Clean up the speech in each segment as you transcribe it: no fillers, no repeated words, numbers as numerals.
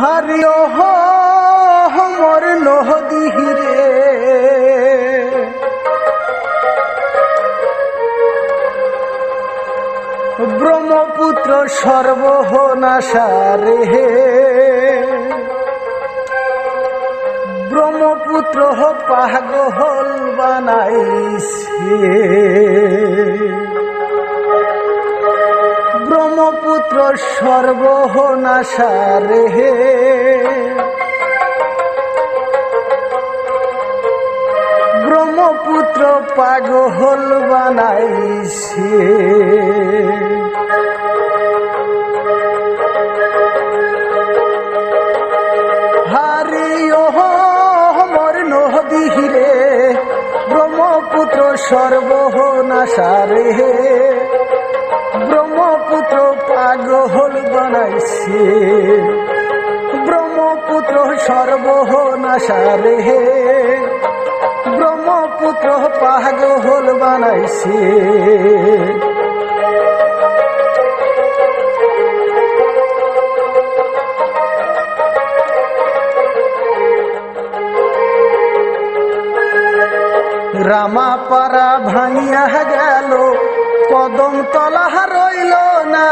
হারিও মোর নদী রে ব্রহ্মপুত্র সর্বনাশারে ব্রহ্মপুত্র পাগল বানাইছে ব্রহ্মপুত্র সর্বনাশারে ব্রহ্মপুত্র পাগল বানাইছে হারিও মোর নদী রে ব্রহ্মপুত্র সর্বনাশারে ব্রহ্মপুত্র পাগল বানাইছে ব্রহ্মপুত্র সর্বনাশারে ব্রহ্মপুত্র পাগল বানাইছে রামাপাড়া ভাঙিয়া গেল কদম তলা রইল না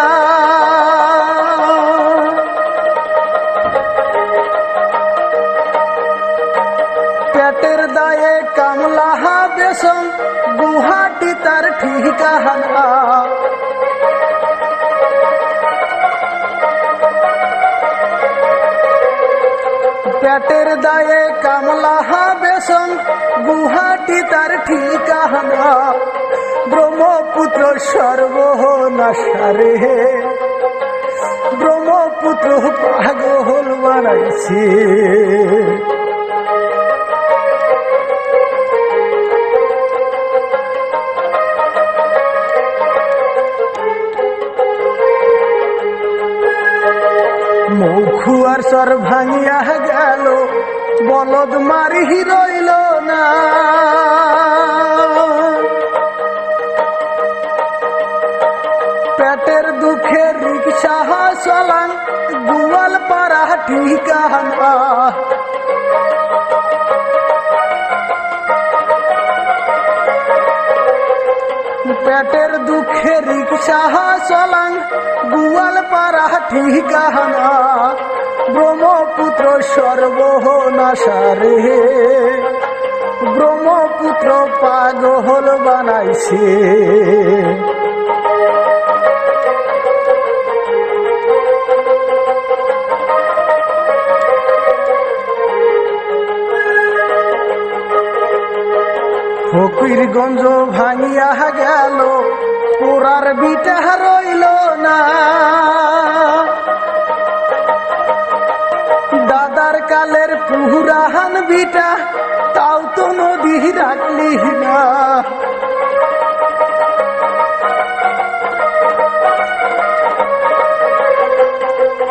পেটের দায়ে কামলাহা বেসম গুহাটি তার ঠিকানা পেটের দায়ে কামলাহা বেসম গুহাটি তার ঠিকানা ব্রহ্মপুত্র সর্বনাশারে ব্রহ্মপুত্র পাগল বানাইছে মৌখুয়ার সর ভাঙিয়া গেল বলদ মারি রইল না পেটের দুঃখে রিক্সা চলাং গুয়াল পাড়া ঠিকানা পেটের দুঃখে রিক্সা চলাং গুয়াল পাড়া ঠিকানা ব্রহ্মপুত্র সর্বনাশারে ব্রহ্মপুত্র পাগল বানাইছে ফকিরগঞ্জ ভাঙিয়া গেল পোড়ার বিটা রইল না দাদার কালের পুরাহান বিটা তাও তো নদী রাখলি না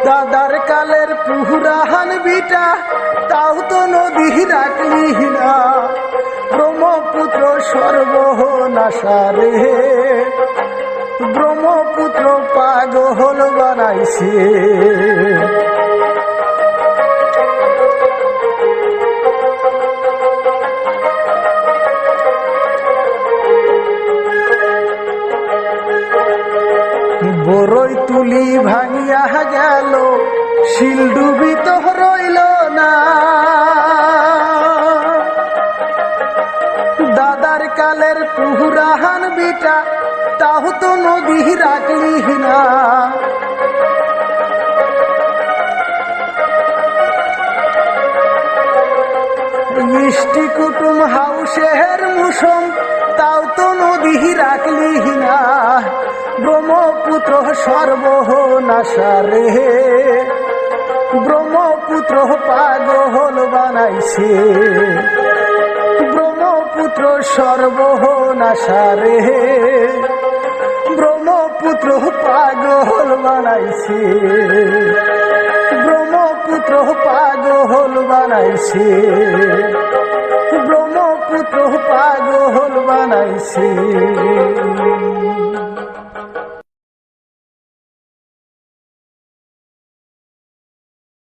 দাদার কালের পুরাহান বিটা তাও তো নদী রাখলি না ব্রহ্মপুত্র সর্বনাশারে ব্রহ্মপুত্র পাগল বানাইছে বড়ই তুলি ভাঙিয়া গেল শিলডুবিত রইল না দাদার কালের পুরাহান বিটা তাও তো নদী রাখলি না মিষ্টি কুটুম হাউসের মুসম তাও তো নদী রাখলি না ব্রহ্মপুত্র সর্বনাশারে ব্রহ্মপুত্র পাগল বানাইছে ব্রহ্মপুত্র সর্বনাশারে ব্রহ্মপুত্র পাগল বানাইছে ব্রহ্মপুত্র পাগল বানাইছে ব্রহ্মপুত্র পাগল বানাইছে।